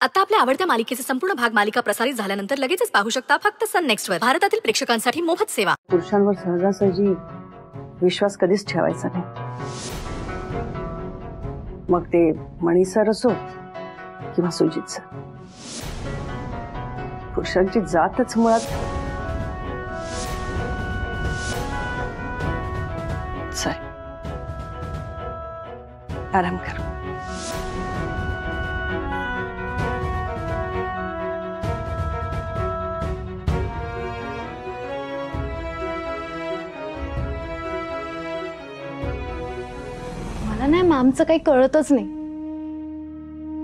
आता आपल्या आवडत्या मालिकेचे संपूर्ण भाग मालिका प्रसारित झाल्यानंतर लगेचच पाहू शकता फक्त सन नेक्स्ट वर. भारतातील प्रेक्षकांसाठी मोफत सेवा. पुरुषांवर सहजासहजी विश्वास कधीच ठेवायचा नाही. मग ते मणी सर असो किंवा सुजित सर. पुरुषांची जातच मुळात चल आराम कर. मला नाही मॅमचं काही कळतच नाही.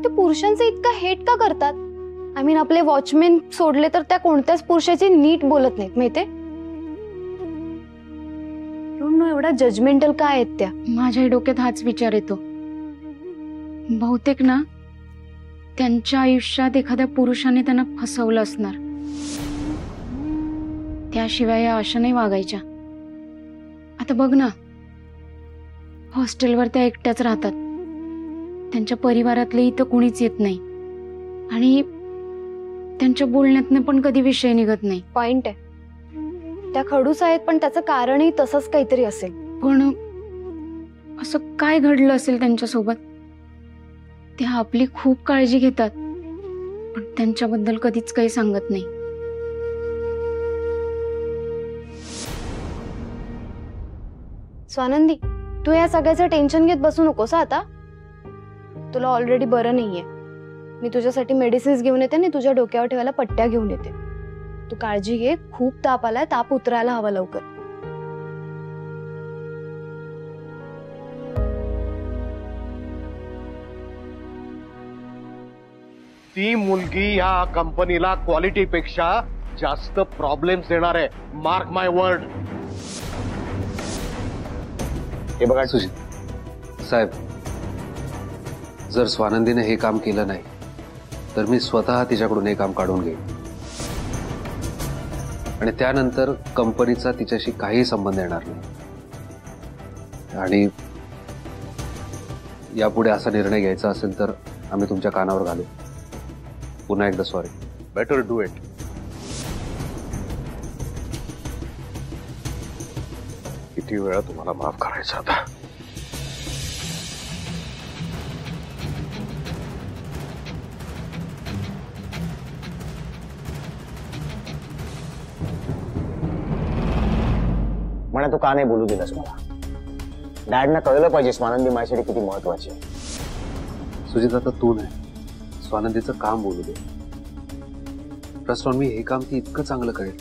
ते पुरुषांचं इतकं हेट का करतात? आय मीन आपले वॉचमॅन सोडले तर त्या कोणत्याच पुरुषाची नीट बोलत नाहीत माहितीये. एवढा जजमेंटल काय आहेत त्या? माझ्या डोक्यात हाच विचार येतो. बहुतेक ना त्यांच्या आयुष्यात एखाद्या पुरुषाने त्यांना फसवलं असणार. त्याशिवाय या अशा नाही वागायच्या. आता बघ ना, हॉस्टेलवर त्या एकट्याच राहतात. त्यांच्या परिवारातले इथं कुणीच येत नाही आणि त्यांच्या बोलण्यातनं पण कधी विषय निघत नाही. पॉइंट आहे. त्या खडूस आहेत पण त्याचं कारणही तसंच काहीतरी असेल. पण असं काय घडलं असेल त्यांच्यासोबत? ते आपली खूप काळजी घेतात पण त्यांच्याबद्दल कधीच काही सांगत नाही. स्वानंदी, तू या सगळ्याचं टेन्शन घेत बसू नकोस आता. तुला ऑलरेडी बरं नाहीये. मी तुझ्यासाठी मेडिसिन्स घेऊन येते आणि तुझ्या डोक्यावर ठेवायला पट्ट्या घेऊन येते. तू काळजी घे. खूप ताप आलाय. ताप उतरायला हवा लवकर. ती मुलगी या कंपनीला क्वालिटी पेक्षा जास्त प्रॉब्लेम्स देणार आहे. मार्क माय वर्ड. हे बघा सुजित साहेब, जर स्वानंदीने हे काम केलं नाही तर मी स्वतः तिच्याकडून हे काम काढून घेईन आणि त्यानंतर कंपनीचा तिच्याशी काही संबंध येणार नाही. आणि यापुढे असा निर्णय घ्यायचा असेल तर आम्ही तुमच्या कानावर घालू. पुन्हा एकदा सॉरी. Better do it. किती वेळा तुम्हाला माफ करायचं आता? म्हणा तू का नाही बोलू दिलंस मला? डॅडना कळलं पाहिजे स्वानंदी माझ्यासाठी किती महत्वाची आहे. सुजित, आता तू नाही, स्वानंदीचं काम बोलू दे. ट्रस्ट ऑन मी, हे काम ती इतकं चांगलं करेल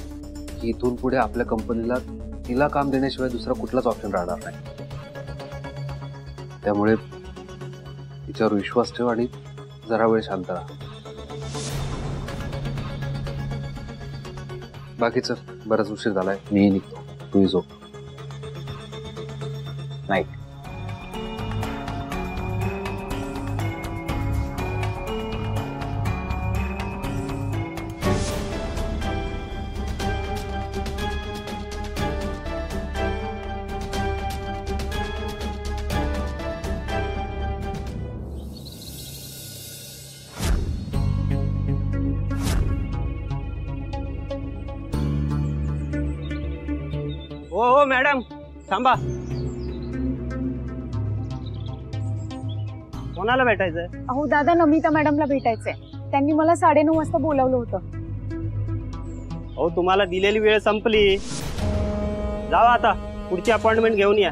की इथून पुढे आपल्या कंपनीला तिला काम देण्याशिवाय दुसरा कुठलाच ऑप्शन राहणार नाही. त्यामुळे तिच्यावर विश्वास ठेव आणि जरा वेळ शांत राहा. बाकीचं बराच उशीर झालाय, मी निघतो. तूही झोप. नाही हो मॅडम थांबा. कोणाला भेटायचंय? अहो दादा, नमिता मॅडमला भेटायचंय. त्यांनी मला 9:30 वाजता बोलावलं होतं. अहो तुम्हाला दिलेली वेळ संपली. जावा आता, पुढची अपॉइंटमेंट घेऊन या.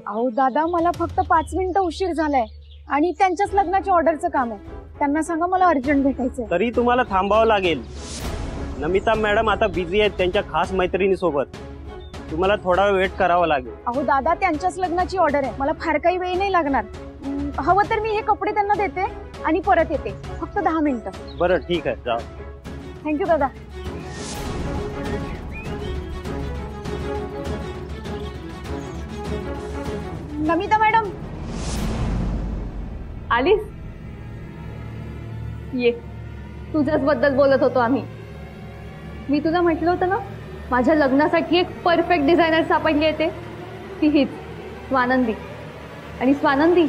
अहो दादा, मला फक्त 5 मिनिटं उशीर झालाय आणि त्यांच्याच लग्नाच्या ऑर्डरचं काम आहे. त्यांना सांगा मला अर्जंट भेटायचंय. तरी तुम्हाला थांबावं लागेल. नमिता मॅडम आता बिझी आहेत त्यांच्या खास मैत्रिणी सोबत. तुम्हाला थोडा वेळ वेट करावा लागेल. अहो दादा, त्यांच्याच लग्नाची ऑर्डर आहे. मला फार काही वेळ नाही लागणार. हवं तर मी हे कपडे त्यांना देते आणि परत येते. फक्त 10 मिनिटं. बरं ठीक आहे, जा. थँक्यू दादा. नमिता मॅडम आलीस? ये, तुझ्याच बद्दल बोलत होतो आम्ही. मी तुला म्हटलं होतं ना, माझ्या लग्नासाठी एक परफेक्ट डिझायनर सापडली येते. ती हीच स्वानंदी. आणि स्वानंदी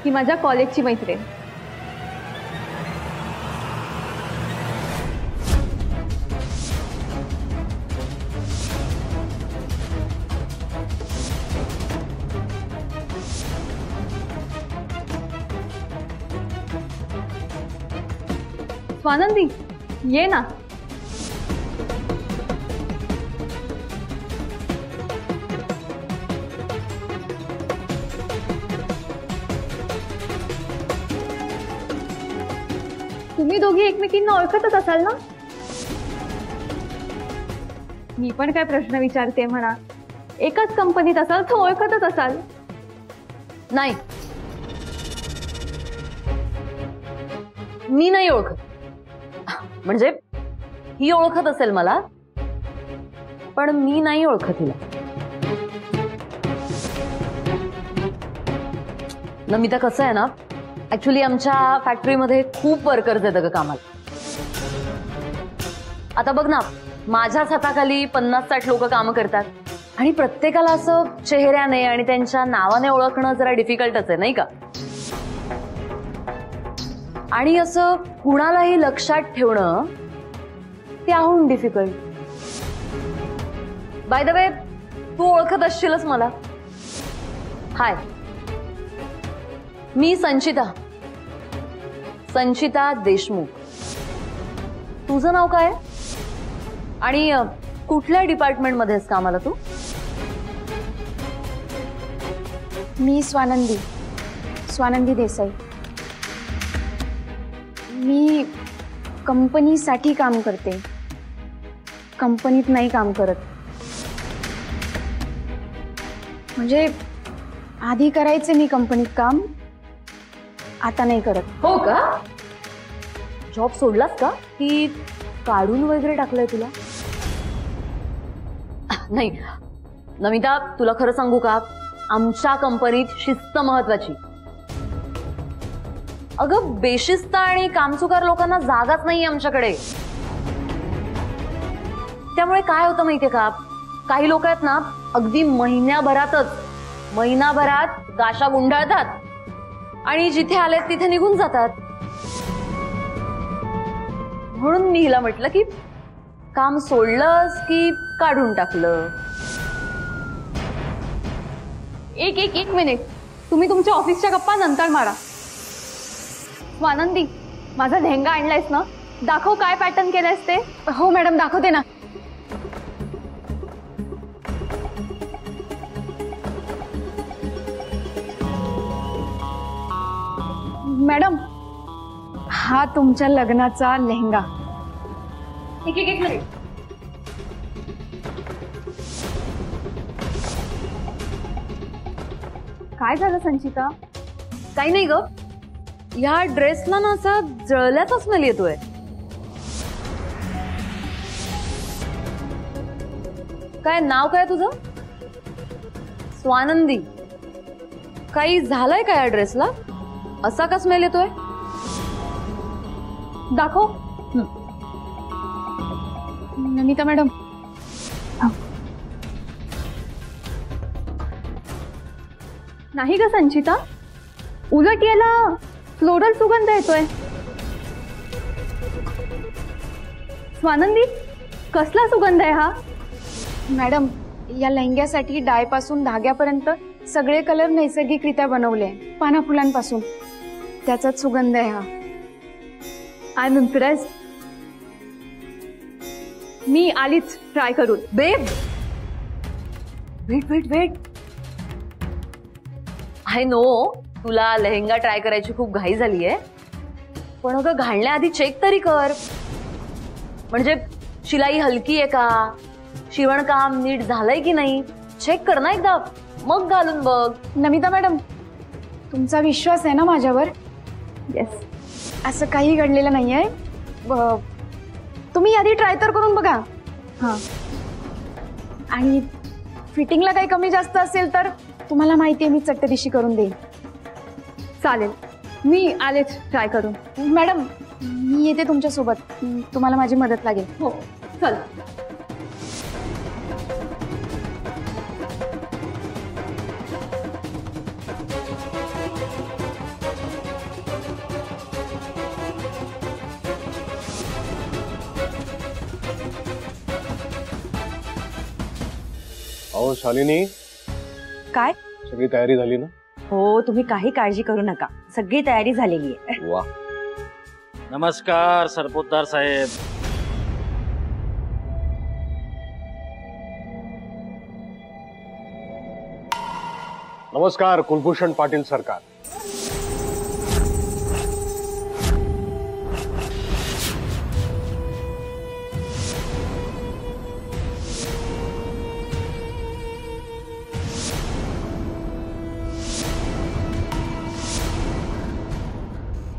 ही माझ्या कॉलेजची मैत्रीण. स्वानंदी ये ना. तुम्ही दोघी एकमेकींना ओळखतच असाल ना? मी पण काय प्रश्न विचारते म्हणा. एकाच कंपनीत असाल तर ओळखतच असाल. नाही, मी नाही ओळखत. म्हणजे ही ओळखत असेल मला, पण मी नाही ओळखत हिला. नमिता, कसं आहे ना, ऍक्च्युली आमच्या फॅक्टरीमध्ये खूप वर्कर्स आहेत अगं कामाला. आता बघ ना, माझ्याच हाताखाली 50-60 लोक काम करतात आणि प्रत्येकाला असं चेहऱ्याने आणि त्यांच्या नावाने ओळखणं जरा डिफिकल्टच आहे, नाही का? आणि असं कुणालाही लक्षात ठेवणं त्याहून डिफिकल्ट. बाय द वे, तू ओळखत असशीलच मला. हाय, मी संचिता देशमुख. तुझं नाव काय? आणि कुठल्या डिपार्टमेंट मध्ये आहेस कामाला तू? मी स्वानंदी देसाई. मी कंपनीसाठी काम करते, कंपनीत नाही काम करत. म्हणजे आधी करायचे मी कंपनीत काम, आता नाही करत. हो का? जॉब सोडलास का की काढून वगैरे टाकलंय तुला? नाही नमिता, तुला खरं सांगू का, आमच्या कंपनीत शिस्त महत्वाची. अगं बेशिस्त आणि कामचुकार लोकांना जागाच नाही आमच्याकडे. त्यामुळे काय होतं माहितीये का, काही लोक आहेत ना, अगदी महिनाभरात गाशा गुंडाळतात आणि जिथे आले तिथे निघून जातात. म्हणून मी हिला म्हटलं की काम सोडलंस की काढून टाकलं. एक मिनिट, तुम्ही तुमच्या ऑफिसच्या गप्पा नंतर मारा. स्वानंदी, माझा लेहंगा आणलायस ना? दाखव काय पॅटर्न केलायस ते. हो मॅडम, दाखवते ना. मॅडम, हा तुमच्या लग्नाचा लेहंगा. एक मिनिट. काय झालं संचिता? काही नाही ग, या ड्रेसला ना असा जळल्याचा स्मेल येतोय. काय नाव काय तुझं? स्वानंदी. काही झालंय का या ड्रेसला? असा का स्मेल येतोय? दाखव. नमिता मॅडम, नाही ग संचिता, उलट याला फ्लोरल सुगंध येतोय. स्वानंदी, कसला सुगंध आहे हा? मॅडम, या लेहंग्यासाठी डायपासून धाग्यापर्यंत सगळे कलर नैसर्गिकरित्या बनवले, पाना फुलांपासून. त्याचाच सुगंध आहे हा. I am impressed. मी आलीच ट्राय करून. बेब, वेट. आय नो तुला लेहंगा ट्राय करायची खूप घाई झालीये, पण अगं घालण्याआधी चेक तरी कर. म्हणजे शिलाई हलकी आहे का, शिवणकाम नीट झालंय की नाही, चेक कर ना एकदा, मग घालून बघ. नमिता मॅडम, तुमचा विश्वास आहे ना माझ्यावर? येस. असं काही घडलेलं नाहीये. तुम्ही आधी ट्राय तर करून बघा. हां. आणि फिटिंगला काही कमी जास्त असेल तर तुम्हाला माहिती आहे, मी चट्टदिशी करून देईन. चालेल, मी आलेच ट्राय करून. मॅडम, मी येते तुमच्यासोबत, तुम्हाला माझी मदत लागेल. हो, चल. अहो शालिनी, काय? सगळी तयारी झाली ना? हो, तुम्ही काही काळजी करू नका, सगळी तयारी झालेली आहे. वा. नमस्कार सरपोतदार साहेब. नमस्कार कुलभूषण पाटील सरकार.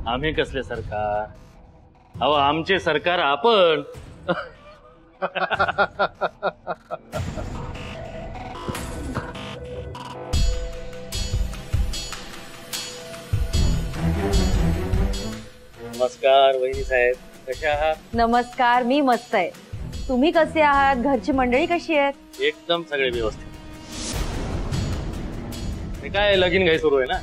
आम्ही कसले सरकार? अहो आमचे सरकार आपण. नमस्कार वहिनी साहेब, कशा आहात? नमस्कार, मी मस्त आहे. तुम्ही कसे आहात? घरची मंडळी कशी आहेत? एकदम सगळे व्यवस्थित. हे काय लगीन घाई सुरू आहे ना?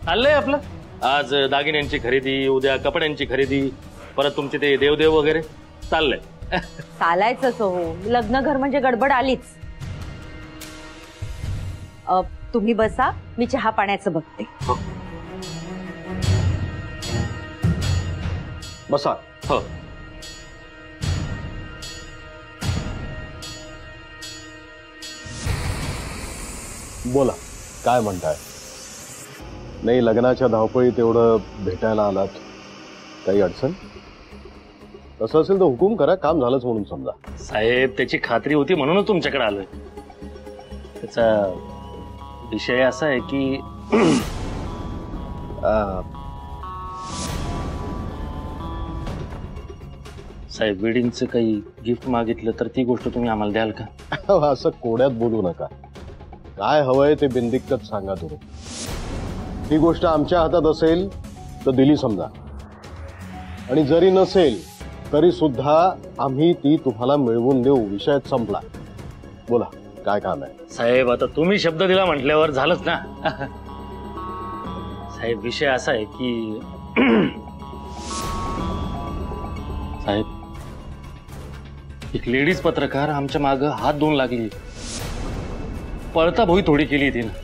चाललंय आपलं. आज दागिन्यांची खरेदी, उद्या कपड्यांची खरेदी, परत तुमचे ते देवदेव वगैरे चाललंय. चालायचंच हो, लग्न घर म्हणजे गडबड आलीच. तुम्ही बसा, मी चहा पाण्याचं बघते. बसा. हो. बोला, काय म्हणताय? नाही, लग्नाच्या धावपळीत एवढं भेटायला आलात, काही अडचण? तसं असेल तर हुकूम करा, काम झालंच म्हणून समजा. साहेब, त्याची खात्री होती म्हणूनच तुमच्याकडे आलोय. त्याचा विषय असा आहे की साहेब, वेडिंगचं काही गिफ्ट मागितलं तर ती गोष्ट तुम्ही आम्हाला द्याल का? असं कोड्यात बोलू नका. काय हवंय ते बिनदिक्कत सांगा तुम्ही. ही गोष्ट आमच्या हातात असेल तर दिली समजा, आणि जरी नसेल तरी सुद्धा आम्ही ती तुम्हाला मिळवून देऊ. विषय संपला. बोला, काय काम आहे? साहेब, आता तुम्ही शब्द दिला म्हटल्यावर झालंच ना. साहेब, विषय असा आहे की साहेब, एक लेडीज पत्रकार आमच्या मागं हात धुवून लागली. पळता भोई थोडी केली तिने.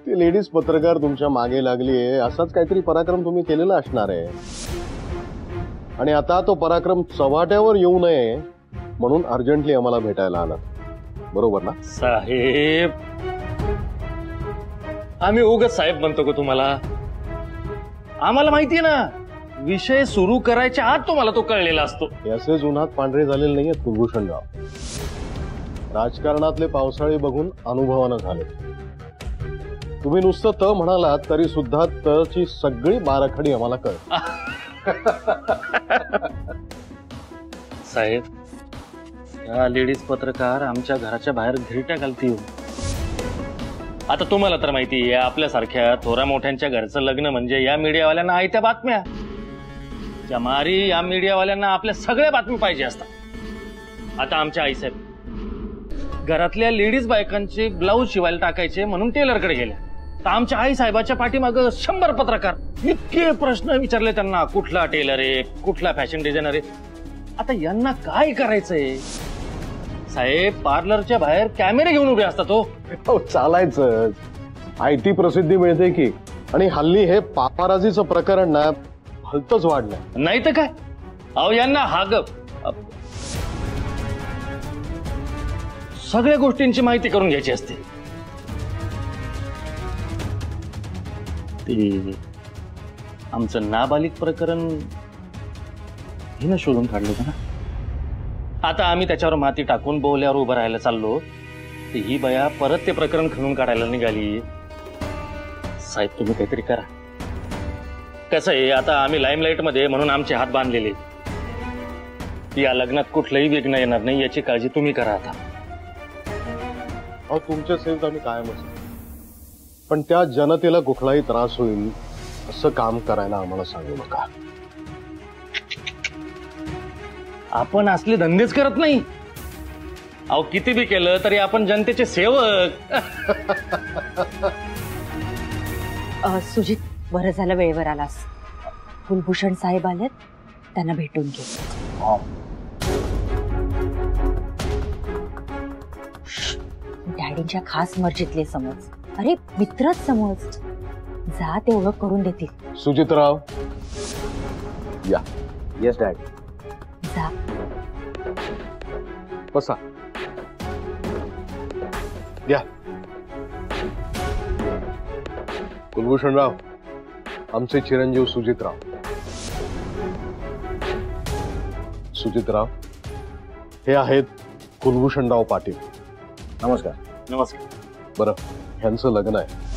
ती लेडीज पत्रकार तुमच्या मागे लागली आहे, असाच काहीतरी पराक्रम तुम्ही केलेला असणार आहे, आणि आता तो पराक्रम चव्हाट्यावर येऊ नये म्हणून अर्जंटली आम्हाला भेटायला आला. बरोबर ना? साहेब, आम्ही उगाच साहेब म्हणतो का तुम्हाला? आम्हाला माहितीये ना, विषय सुरू करायच्या आत तुम्हाला तो कळलेला असतो. असेच उन्हात पांढरे झालेले नाहीयेत कुलभूषणराव. राजकारणातले पावसाळे बघून अनुभवानं झाले. तुम्ही नुसतं त म्हणालात तरी सुद्धा तची सगळी बाराखडी आम्हाला कळ. साहेब, या लेडीज पत्रकार आमच्या घराच्या बाहेर घिरट्या घालतील. आता तुम्हाला तर माहिती आहे, आपल्यासारख्या थोरा मोठ्यांच्या घरचं लग्न म्हणजे या मीडियावाल्यांना आयत्या बातम्या. जमारी या मीडियावाल्यांना आपल्या सगळ्या बातम्या पाहिजे असतात. आता आमच्या आईसाहेब घरातल्या लेडीज बायकांचे ब्लाऊज शिवायला टाकायचे म्हणून टेलरकडे गेल्या, तर आमच्या आई साहेबाच्या पाठीमागं 100 पत्रकार. इतके प्रश्न विचारले त्यांना, कुठला टेलर आहे, कुठला फॅशन डिझायनर आहे. आता यांना काय करायचंय साहेब? पार्लरच्या बाहेर कॅमेरे घेऊन उभे असतात. हो, चालायचं. आयती प्रसिद्धी मिळते की, आणि हल्ली हे पापाराजीचं प्रकरण ना भलतच वाढलंय. नाही तर काय. अहो, यांना सगळ्या गोष्टींची माहिती करून घ्यायची असते. ते आमचं नाबालिक प्रकरण हिनं शोधून काढलं होतं ना. आता आम्ही त्याच्यावर माती टाकून बोल्यावर उभं राहायला चाललो, तर ही बया परत ते प्रकरण खणून काढायला निघाली. साहेब, तुम्ही काहीतरी करा. कसं आहे, आता आम्ही लाईमलाईट मध्ये म्हणून आमचे हात बांधलेले. या लग्नात कुठलंही विघ्न येणार नाही याची काळजी तुम्ही करा. आता तुमच्या सेवेत आम्ही कायमच, पण त्या जनतेला कुठलाही त्रास होईल असं काम करायला आम्हाला सांगू नका. आपण असले धंदेच करत नाही. अहो, किती बी केलं तरी आपण जनतेचे सेवक. सुजित, बरं झालं वेळेवर आलास. कुलभूषण साहेब आलेत, त्यांना भेटून घे. डॅडींच्या खास मर्जीतले समज. अरे मित्रच समज, जा ते ओळख करून देतील. सुजितराव या. Yes dad. जा. बसा. या. कुलभूषणराव, आमचे चिरंजीव सुजितराव. सुजितराव हे आहेत कुलभूषणराव पाटील. नमस्कार. नमस्कार. बरं, ह्यांचं लग्न आहे.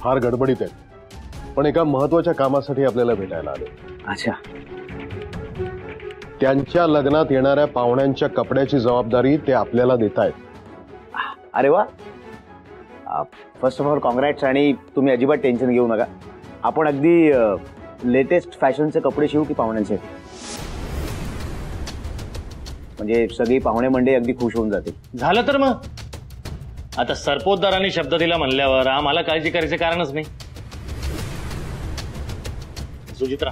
फार गडबडीत आहेत, पण एका महत्वाच्या कामासाठी आपल्याला भेटायला आले. अच्छा. त्यांच्या लग्नात येणाऱ्या पाहुण्यांच्या कपड्याची जबाबदारी ते आपल्याला देत आहेत. अरे वा. First of all congrats. आणि तुम्ही अजिबात टेन्शन घेऊ नका. आपण अगदी लेटेस्ट फॅशनचे कपडे शिवू की पाहुण्यांचे, म्हणजे सगळी पाहुणे मंडळी अगदी खुश होऊन जातील. झालं तर मग. आता सरपोतदारांनी शब्द दिला म्हणल्यावर आम्हाला काळजी करायचं कारणच नाही. सुजित्रा,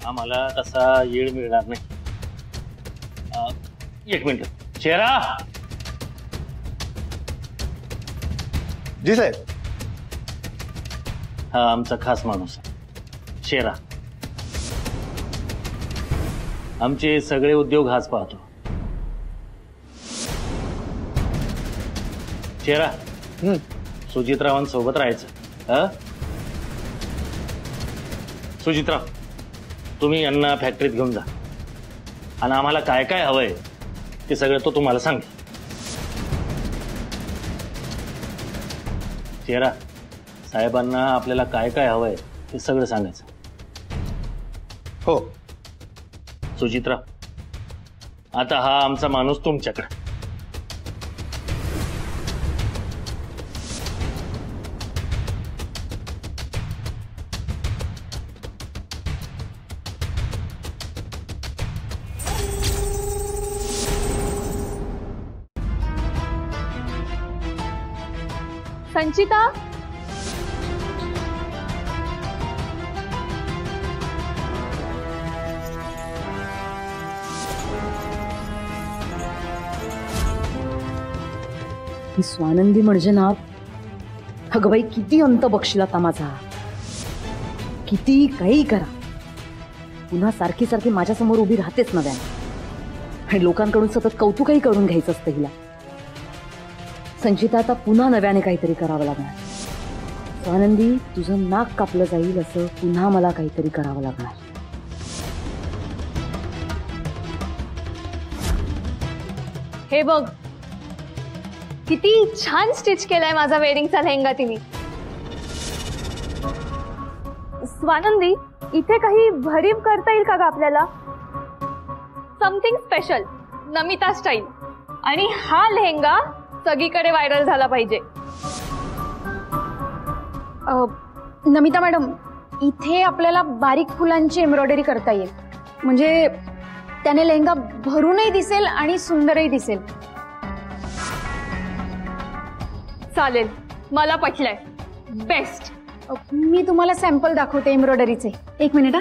आम्हाला तसा येळ मिळणार नाही. एक मिनिट. चेहरा. जी साहेब. हा आमचा खास माणूस शेरा. आमचे सगळे उद्योग हाच पाहतो. शेरा, सुजितरावांसोबत राहायचं. सुजितराव, तुम्ही यांना फॅक्टरीत घेऊन जा आणि आम्हाला काय काय हवंय ते सगळं तो तुम्हाला सांगेल. शेरा, साहेबांना आपल्याला काय काय हवंय ते सगळं सांगायचं. हो. सुजित्रा, आता हा आमचा माणूस तुमच्याकडे. संचिता, ही स्वानंदी म्हणजे ना, अगं बाई किती अंत बघशील आता माझा. किती काही करा, पुन्हा सारखी सारखी माझ्या समोर उभी राहतेच नव्याने. आणि लोकांकडून सतत कौतुकही करून घ्यायचं असतं हिला. संचिता, आता पुन्हा नव्याने काहीतरी करावं लागणार. स्वानंदी, तुझं नाक कापलं जाईल असं पुन्हा मला काहीतरी करावं लागणार. हे बघ किती छान स्टिच केलाय माझा वेडिंगचा लेहंगा तिने. स्वानंदी, इथे काही भरीव करता येईल का ग आपल्याला? Something special, Namita style. आणि हा लेहंगा सगळीकडे व्हायरल झाला पाहिजे. नमिता मॅडम, इथे आपल्याला बारीक फुलांची एम्ब्रॉयडरी करता येईल, म्हणजे त्याने लेहंगा भरूनही दिसेल आणि सुंदरही दिसेल. चालेल, मला पटलंय. बेस्ट. मी तुम्हाला सॅम्पल दाखवते एम्ब्रॉयडरीचे. एक मिनिट.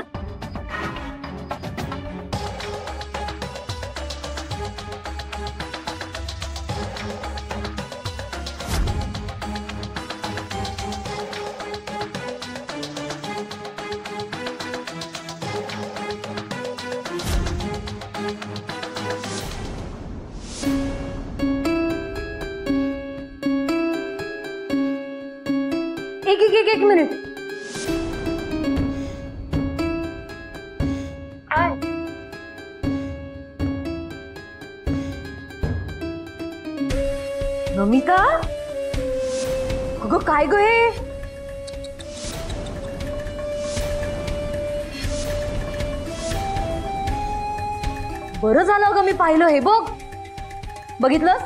एक मिनिट. नमिता, अगं काय ग हे? बरं झालं ग मी पाहिलं हे. बघ, बघितलंस?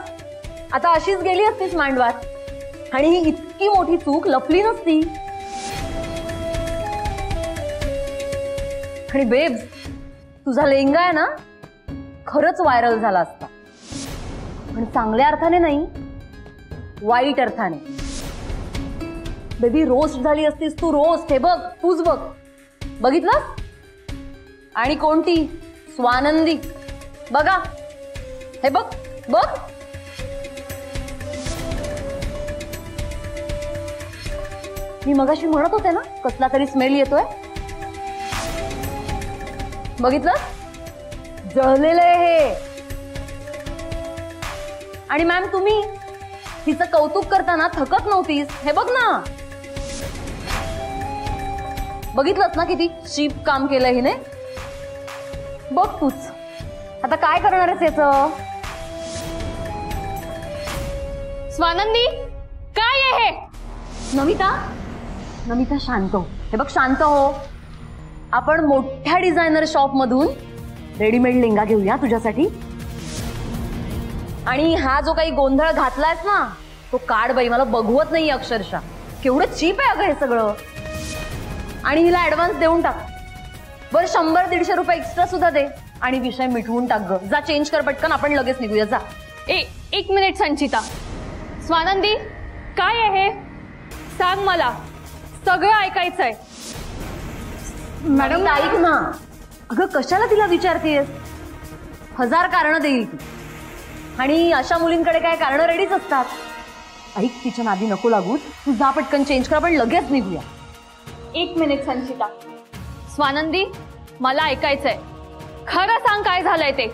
आता अशीच गेली असतीस मांडवात आणि ही इतकी मोठी चूक लपली नसती. आणि बेब्स, तुझा लेहंगा आहे ना, खरंच व्हायरल झाला असता. पण चांगल्या अर्थाने नाही, वाईट अर्थाने. बेबी, रोस्ट झाली असतीस तू. रोस्ट. हे बघ, तूच बघ. बघितलंस? आणि कोणती? स्वानंदी. बघा, हे बघ बघ. मी मगाशी म्हणत होते ना कसला तरी स्मेल येतोय. बघितलं, जळलेलं आहे हे. आणि मॅम तुम्ही हिचं कौतुक करताना थकत नव्हतीस, हे बघ ना. बघितलंच ना किती चीप काम केलं हिने. बघ तूच आता काय करणार आहेस याचं. स्वानंदी, काय आहे हे? नमिता शांत हो. हे बघ शांत हो. आपण मोठ्या डिझायनर शॉप मधून रेडीमेड लेंगा घेऊया तुझ्यासाठी. आणि हा जो काही गोंधळ घातलायस ना तो काढ बाई, मला बघवत नाही अक्षरशः. केवढं चीप आहे अगं हे सगळं. आणि हिला ऍडव्हान्स देऊन टाक. बरं 100-150 रुपये एक्स्ट्रा सुद्धा दे आणि विषय मिटवून टाक ग. जा चेंज कर पटकन, आपण लगेच निघूया. जा. एक मिनिट संचिता. स्वानंदी, काय आहे? सांग मला, सगळं ऐकायचंय. मॅडम ऐक ना. अगं कशाला तिला विचारतेस? 1000 कारणं देईल ती. आणि अशा मुलींकडे काय कारणं रेडीच असतात. ऐक, तिच्या नादी नको लागू. तू जा पटकन चेंज कर, आपण लगेच निघूया. एक मिनिट संचिता. स्वानंदी, मला ऐकायचंय. खरं सांग काय झालंय ते.